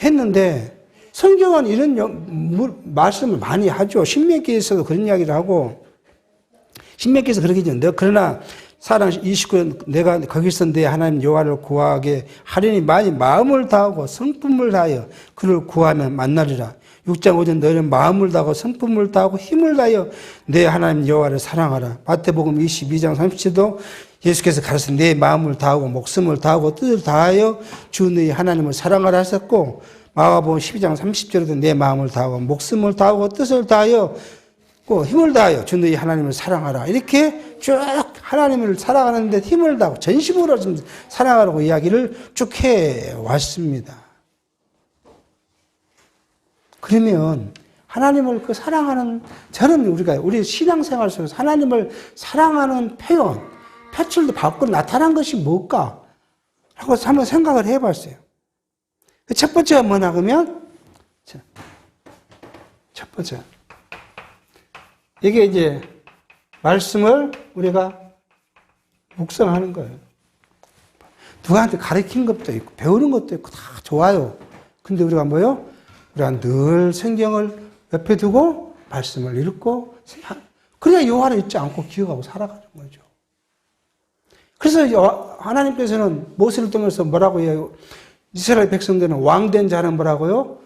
Speaker 1: 했는데 성경은 이런 말씀을 많이 하죠. 신명기에서도 그런 이야기를 하고 신명기에서 그렇게 했죠. 그러나 사랑 29년 내가 거기서 내 하나님 여호와를 구하게 하려니 많이 마음을 다하고 성품을 다하여 그를 구하면 만나리라. 6장 5절 너희는 마음을 다하고 성품을 다하고 힘을 다하여 내 하나님 여호와를 사랑하라. 마태복음 22장 30절도 예수께서 가르쳐 내 마음을 다하고 목숨을 다하고 뜻을 다하여 주 너희 하나님을 사랑하라 하셨고 마가복음 12장 30절에도 내 마음을 다하고 목숨을 다하고 뜻을 다하여 힘을 다하여 주 너희 하나님을 사랑하라. 이렇게 쭉 하나님을 사랑하는데 힘을 다하고 전심으로 좀 사랑하라고 이야기를 쭉 해왔습니다. 그러면 하나님을 사랑하는, 저는 우리 신앙생활 속에서 하나님을 사랑하는 표출도 밖으로 나타난 것이 뭘까? 하고 한번 생각을 해봤어요. 첫 번째가 뭐냐, 그러면, 첫 번째. 이게 이제 말씀을 우리가 묵상하는 거예요. 누구한테 가르치는 것도 있고 배우는 것도 있고 다 좋아요. 근데 우리가 뭐요? 우리가 늘 성경을 옆에 두고 말씀을 읽고 그래야 여호와를 잊지 않고 기억하고 살아가는 거죠. 그래서 하나님께서는 모세를 통해서 뭐라고 해요? 이스라엘 백성들은 왕된 자는 뭐라고요?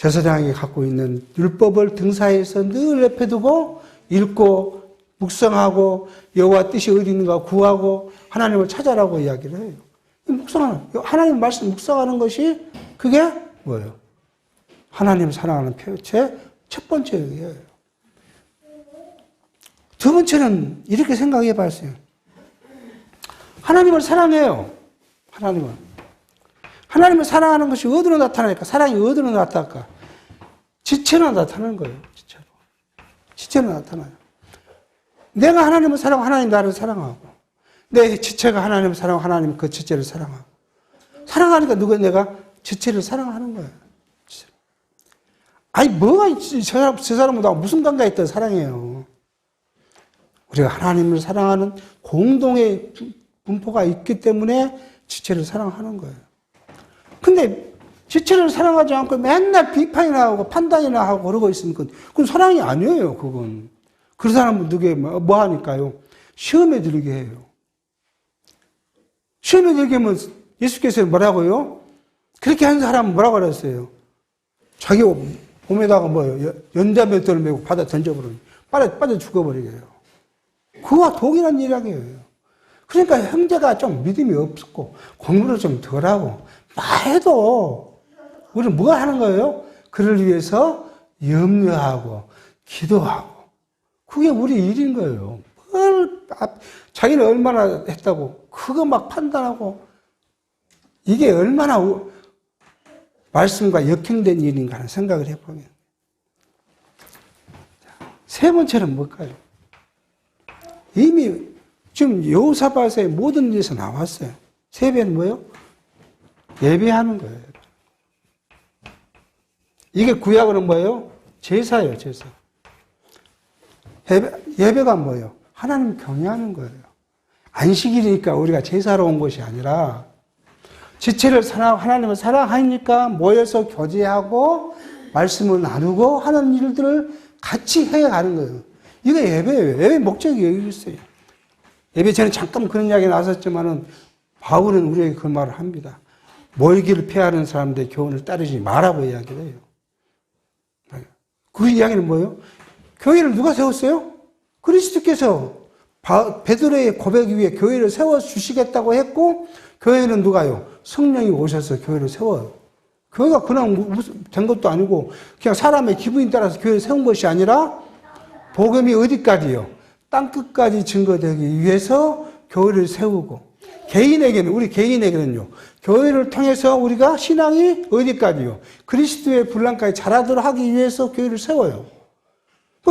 Speaker 1: 제사장이 갖고 있는 율법을 등사해서 늘 옆에 두고 읽고 묵상하고 여호와 뜻이 어디 있는가 구하고 하나님을 찾아라고 이야기를 해요. 묵상하는, 하나님 말씀 묵상하는 것이 그게 뭐예요? 하나님을 사랑하는 표체 첫 번째예요. 두 번째는 이렇게 생각해 봤어요. 하나님을 사랑해요. 하나님을 사랑하는 것이 어디로 나타나니까? 사랑이 어디로 나타날까? 지체로 나타나는 거예요. 지체로 나타나요. 내가 하나님을 사랑하고 하나님 나를 사랑하고 내 지체가 하나님을 사랑하고 하나님 그 지체를 사랑하고 사랑하니까 내가 지체를 사랑하는 거예요. 아니 뭐가 저 사람보다 무슨 관계가 있다 사랑해요. 우리가 하나님을 사랑하는 공동의 분포가 있기 때문에 지체를 사랑하는 거예요. 근데 지체를 사랑하지 않고 맨날 비판이나 하고 판단이나 하고 그러고 있으면 그건 사랑이 아니에요. 그건. 그 사람은 누구에 뭐 하니까요? 시험에 들게 해요. 시험에 들게 하면 예수께서 뭐라고요? 그렇게 한 사람은 뭐라고 그랬어요? 자기 몸에다가 뭐예요? 연자맷돌을 메고 바다 던져버리니 빠져 죽어버리게 해요. 그와 동일한 이야기예요. 그러니까 형제가 좀 믿음이 없고 공부를 좀 덜하고 해도 우리는 뭐 하는 거예요? 그를 위해서 염려하고 기도하고 그게 우리 일인 거예요. 자기는 얼마나 했다고 그거 막 판단하고 이게 얼마나 말씀과 역행된 일인가 하는 생각을 해보면 세 번째는 뭘까요? 이미 지금 여호사밧의 모든 일에서 나왔어요. 세 배는 뭐예요? 예배하는 거예요. 이게 구약으로는 뭐예요? 제사예요, 제사. 예배가 뭐예요? 하나님 경외하는 거예요. 안식일이니까 우리가 제사로 온 것이 아니라 지체를 사랑하고 하나님을 사랑하니까 모여서 교제하고 말씀을 나누고 하는 일들을 같이 해가는 거예요. 이게 예배예요. 예배 목적이 여기 있어요. 예배 전에 잠깐 그런 이야기 나왔었지만은 바울은 우리에게 그 말을 합니다. 모이기를 피하는 사람들의 교훈을 따르지 말라고 이야기를 해요. 그 이야기는 뭐예요? 교회를 누가 세웠어요? 그리스도께서 베드로의 고백 위에 교회를 세워주시겠다고 했고 교회는 누가요? 성령이 오셔서 교회를 세워요. 교회가 그냥 된 것도 아니고 그냥 사람의 기분에 따라서 교회를 세운 것이 아니라 복음이 어디까지요? 땅끝까지 증거되기 위해서 교회를 세우고 우리 개인에게는요. 교회를 통해서 우리가 신앙이 어디까지요? 그리스도의 분량까지 자라도록 하기 위해서 교회를 세워요.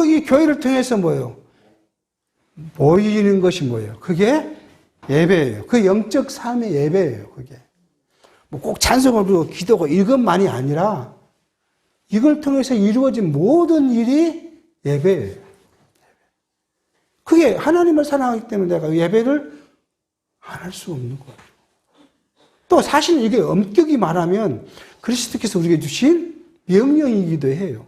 Speaker 1: 이 교회를 통해서 뭐예요? 모이는 것이 뭐예요? 그게 예배예요. 그 영적 삶의 예배예요. 그게. 뭐 꼭 찬송을 부르고 기도고 이것만이 아니라 이걸 통해서 이루어진 모든 일이 예배예요. 그게 하나님을 사랑하기 때문에 내가 예배를 안 할 수 없는 거예요. 또 사실 이게 엄격히 말하면 그리스도께서 우리에게 주신 명령이기도 해요.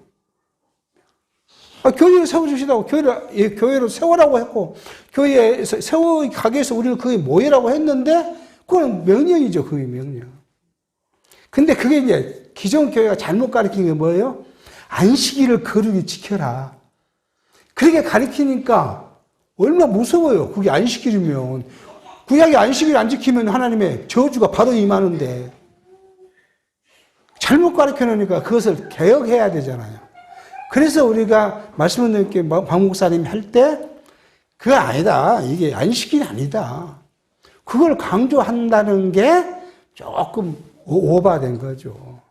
Speaker 1: 교회를 세워주시다고 교회를 세우라고 했고 교회에서 세워가기 위해서 우리는 그게 모이라고 했는데 그건 명령이죠. 그게 명령. 근데 그게 이제 기존 교회가 잘못 가르친 게 뭐예요? 안식일을 거룩히 지켜라. 그렇게 가르치니까 얼마나 무서워요. 그게 안식일이면. 구약이 안식일 안 지키면 하나님의 저주가 바로 임하는데 잘못 가르쳐 놓으니까 그것을 개혁해야 되잖아요. 그래서 우리가 말씀을 듣게 박 목사님이 할 때 그거 아니다. 이게 안식일이 아니다. 그걸 강조한다는 게 조금 오버된 거죠.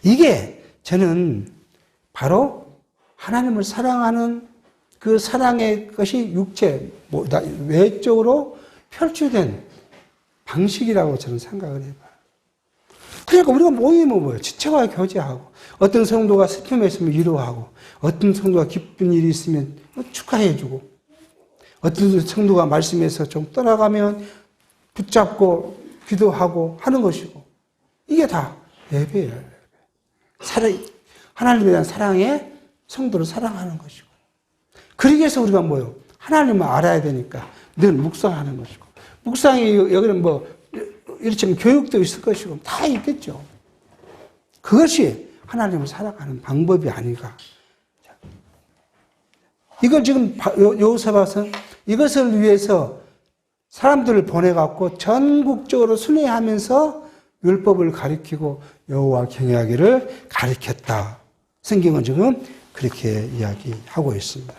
Speaker 1: 이게 저는 바로 하나님을 사랑하는 그 사랑의 것이 육체, 외적으로 표출된 방식이라고 저는 생각을 해봐요. 그러니까 우리가 모이면 뭐예요? 지체와 교제하고, 어떤 성도가 슬픔에 있으면 위로하고, 어떤 성도가 기쁜 일이 있으면 축하해주고, 어떤 성도가 말씀에서 좀 떠나가면 붙잡고 기도하고 하는 것이고, 이게 다 예배예요. 하나님에 대한 사랑에 성도를 사랑하는 것이고. 그러기 위해서 우리가 뭐요? 하나님을 알아야 되니까 늘 묵상하는 것이고. 묵상이 여기는 뭐, 이렇지만 교육도 있을 것이고, 다 있겠죠. 그것이 하나님을 살아가는 방법이 아닌가. 이걸 지금 여호사밧은 이것을 위해서 사람들을 보내갖고 전국적으로 순회하면서 율법을 가리키고 여호와 경외하기를 가리켰다. 성경은 지금 그렇게 이야기하고 있습니다.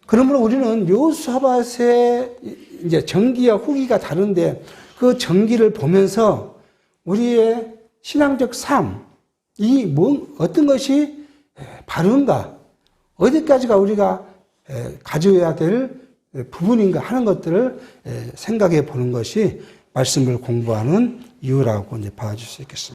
Speaker 1: 그러므로 우리는 여호사밧의 이제 전기와 후기가 다른데 그 전기를 보면서 우리의 신앙적 삶, 어떤 것이 바른가, 어디까지가 우리가 가져야 될 부분인가 하는 것들을 생각해 보는 것이 말씀을 공부하는 이유라고 이제 봐줄 수 있겠습니다.